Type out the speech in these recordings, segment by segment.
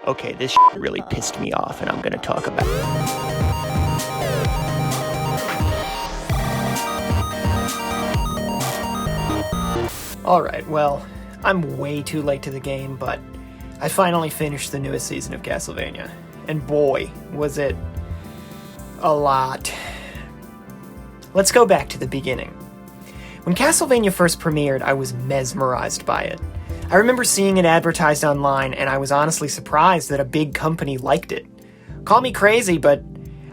Okay, this really pissed me off, and I'm gonna talk about it. Alright, well, I'm way too late to the game, but I finally finished the newest season of Castlevania. And boy, was it a lot. Let's go back to the beginning. When Castlevania first premiered, I was mesmerized by it. I remember seeing it advertised online, and I was honestly surprised that a big company liked it. Call me crazy, but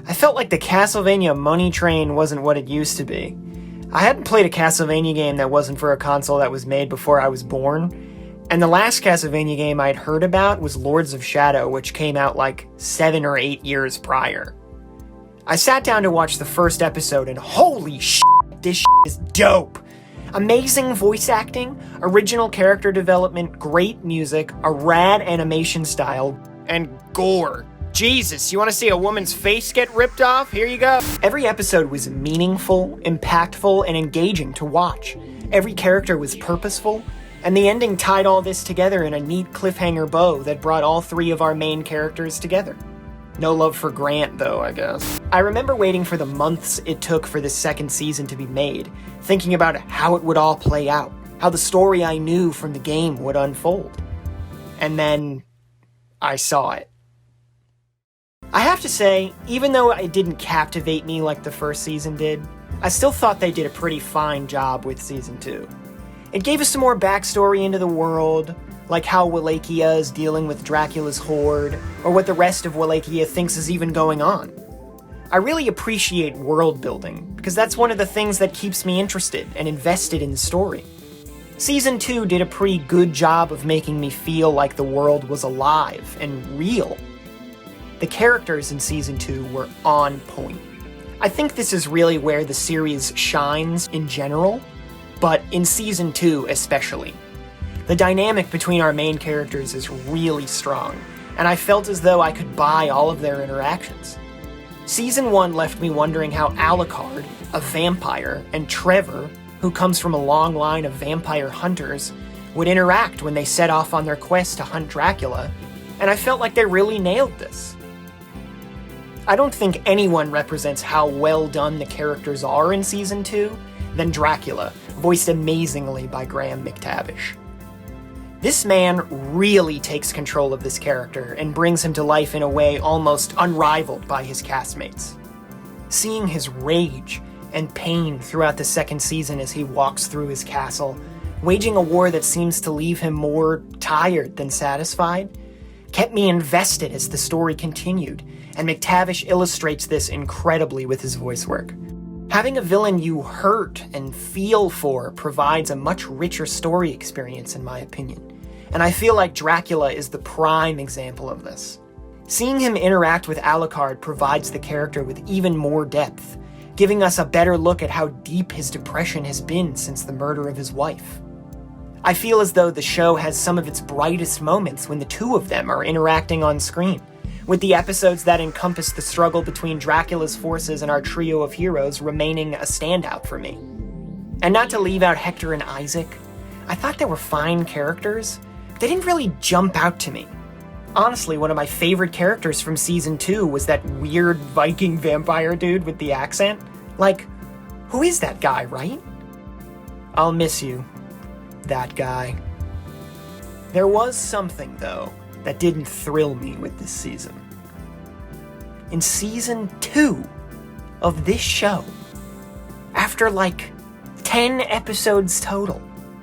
I felt like the Castlevania money train wasn't what it used to be. I hadn't played a Castlevania game that wasn't for a console that was made before I was born, and the last Castlevania game I'd heard about was Lords of Shadow, which came out like 7 or 8 years prior. I sat down to watch the first episode, and holy shit, this shit is dope! Amazing voice acting, original character development, great music, a rad animation style, and gore. Jesus, you want to see a woman's face get ripped off? Here you go. Every episode was meaningful, impactful, and engaging to watch. Every character was purposeful, and the ending tied all this together in a neat cliffhanger bow that brought all 3 of our main characters together. No love for Grant, though, I guess. I remember waiting for the months it took for this second season to be made, thinking about how it would all play out, how the story I knew from the game would unfold. And then I saw it. I have to say, even though it didn't captivate me like the first season did, I still thought they did a pretty fine job with Season 2. It gave us some more backstory into the world, like how Wallachia is dealing with Dracula's horde, or what the rest of Wallachia thinks is even going on. I really appreciate world building, because that's one of the things that keeps me interested and invested in the story. Season 2 did a pretty good job of making me feel like the world was alive and real. The characters in Season 2 were on point. I think this is really where the series shines in general, but in Season 2 especially. The dynamic between our main characters is really strong, and I felt as though I could buy all of their interactions. Season 1 left me wondering how Alucard, a vampire, and Trevor, who comes from a long line of vampire hunters, would interact when they set off on their quest to hunt Dracula, and I felt like they really nailed this. I don't think anyone represents how well done the characters are in Season 2 than Dracula, voiced amazingly by Graham McTavish. This man really takes control of this character and brings him to life in a way almost unrivaled by his castmates. Seeing his rage and pain throughout the second season as he walks through his castle, waging a war that seems to leave him more tired than satisfied, kept me invested as the story continued, and McTavish illustrates this incredibly with his voice work. Having a villain you hurt and feel for provides a much richer story experience, in my opinion, and I feel like Dracula is the prime example of this. Seeing him interact with Alucard provides the character with even more depth, giving us a better look at how deep his depression has been since the murder of his wife. I feel as though the show has some of its brightest moments when the two of them are interacting on screen, with the episodes that encompass the struggle between Dracula's forces and our trio of heroes remaining a standout for me. And not to leave out Hector and Isaac, I thought they were fine characters, but they didn't really jump out to me. Honestly, one of my favorite characters from Season 2 was that weird Viking vampire dude with the accent. Like, who is that guy, right? I'll miss you, that guy. There was something, though, that didn't thrill me with this season. In Season 2 of this show, after like 10 episodes total,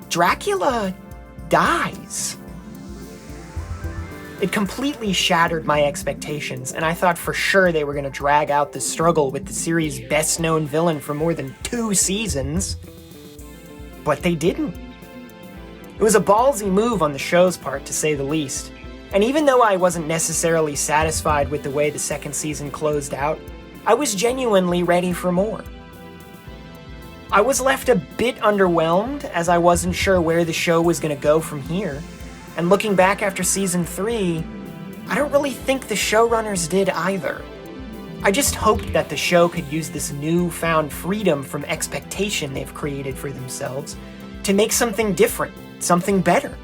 Dracula dies. It completely shattered my expectations, and I thought for sure they were going to drag out the struggle with the series' best-known villain for more than 2 seasons. But they didn't. It was a ballsy move on the show's part, to say the least. And even though I wasn't necessarily satisfied with the way the second season closed out, I was genuinely ready for more. I was left a bit underwhelmed, as I wasn't sure where the show was going to go from here. And looking back after Season 3, I don't really think the showrunners did either. I just hoped that the show could use this newfound freedom from expectation they've created for themselves to make something different, something better.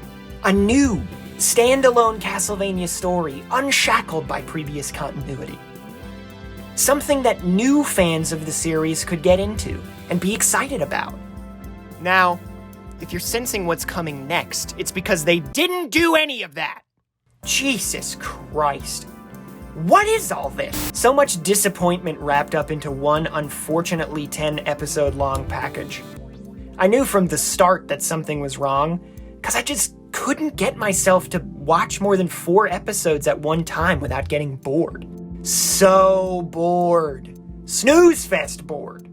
A new, Standalone Castlevania story, unshackled by previous continuity. Something that new fans of the series could get into and be excited about. Now, if you're sensing what's coming next, it's because they didn't do any of that. Jesus Christ. What is all this? So much disappointment wrapped up into one unfortunately 10-episode long package. I knew from the start that something was wrong, because I just couldn't get myself to watch more than 4 episodes at one time without getting bored. So bored. Snooze fest bored.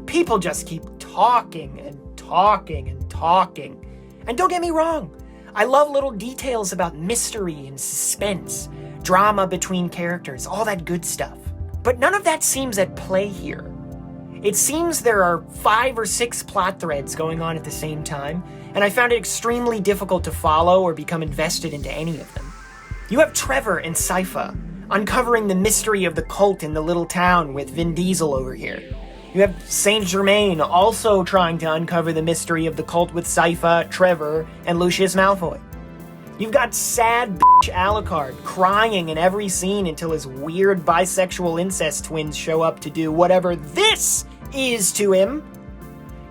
People just keep talking and talking and talking. And don't get me wrong, I love little details about mystery and suspense, drama between characters, all that good stuff. But none of that seems at play here. It seems there are 5 or 6 plot threads going on at the same time, and I found it extremely difficult to follow or become invested into any of them. You have Trevor and Sypha uncovering the mystery of the cult in the little town with Vin Diesel over here. You have Saint Germain also trying to uncover the mystery of the cult with Sypha, Trevor, and Lucius Malfoy. You've got sad bitch Alucard crying in every scene until his weird bisexual incest twins show up to do whatever this is to him.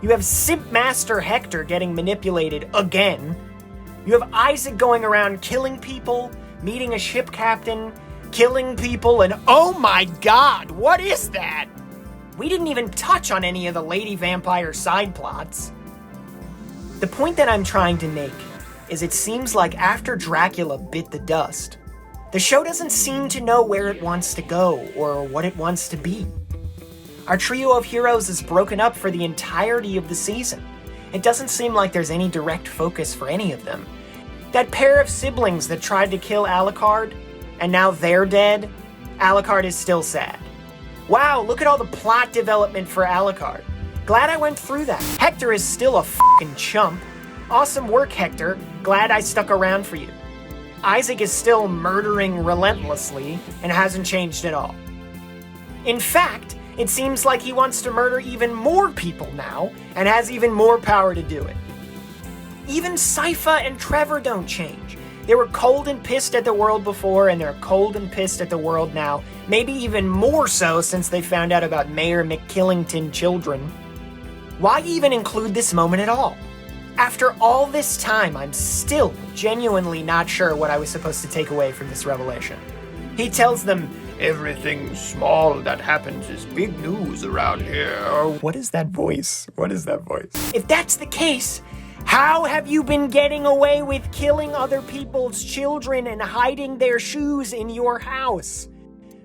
You have Simp Master Hector getting manipulated again. You have Isaac going around killing people, meeting a ship captain, killing people, and oh my god, what is that? We didn't even touch on any of the lady vampire side plots. The point that I'm trying to make is it seems like after Dracula bit the dust, the show doesn't seem to know where it wants to go or what it wants to be. Our trio of heroes is broken up for the entirety of the season. It doesn't seem like there's any direct focus for any of them. That pair of siblings that tried to kill Alucard, and now they're dead, Alucard is still sad. Wow, look at all the plot development for Alucard. Glad I went through that. Hector is still a fucking chump. Awesome work, Hector. Glad I stuck around for you. Isaac is still murdering relentlessly and hasn't changed at all. In fact, it seems like he wants to murder even more people now and has even more power to do it. Even Sypha and Trevor don't change. They were cold and pissed at the world before, and they're cold and pissed at the world now. Maybe even more so since they found out about Mayor McKillington children. Why even include this moment at all? After all this time, I'm still genuinely not sure what I was supposed to take away from this revelation. He tells them, "Everything small that happens is big news around here." What is that voice? What is that voice? If that's the case, how have you been getting away with killing other people's children and hiding their shoes in your house?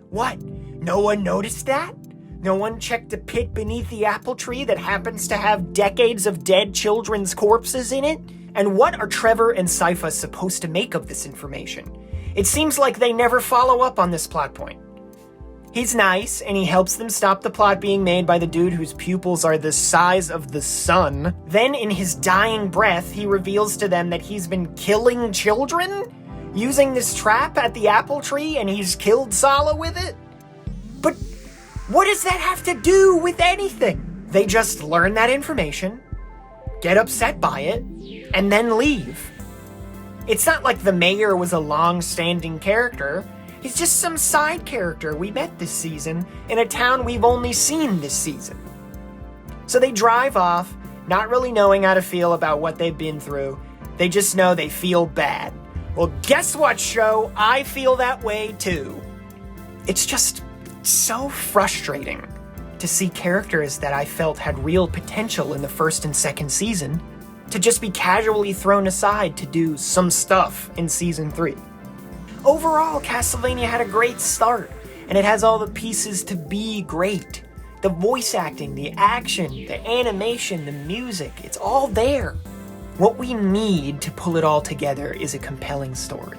What? No one noticed that? No one checked the pit beneath the apple tree that happens to have decades of dead children's corpses in it? And what are Trevor and Sypha supposed to make of this information? It seems like they never follow up on this plot point. He's nice, and he helps them stop the plot being made by the dude whose pupils are the size of the sun. Then, in his dying breath, he reveals to them that he's been killing children? Using this trap at the apple tree, and he's killed Sala with it? But what does that have to do with anything? They just learn that information, get upset by it, and then leave. It's not like the mayor was a long-standing character. He's just some side character we met this season in a town we've only seen this season. So they drive off, not really knowing how to feel about what they've been through. They just know they feel bad. Well, guess what, show? I feel that way too. It's just so frustrating to see characters that I felt had real potential in the first and second season to just be casually thrown aside to do some stuff in season 3. Overall, Castlevania had a great start, and it has all the pieces to be great. The voice acting, the action, the animation, the music, it's all there. What we need to pull it all together is a compelling story.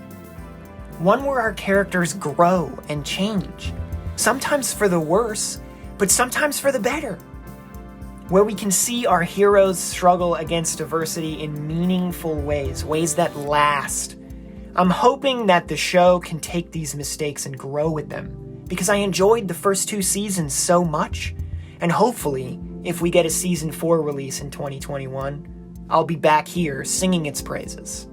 One where our characters grow and change. Sometimes for the worse, but sometimes for the better. Where we can see our heroes struggle against adversity in meaningful ways, ways that last. I'm hoping that the show can take these mistakes and grow with them, because I enjoyed the first 2 seasons so much, and hopefully, if we get a season 4 release in 2021, I'll be back here singing its praises.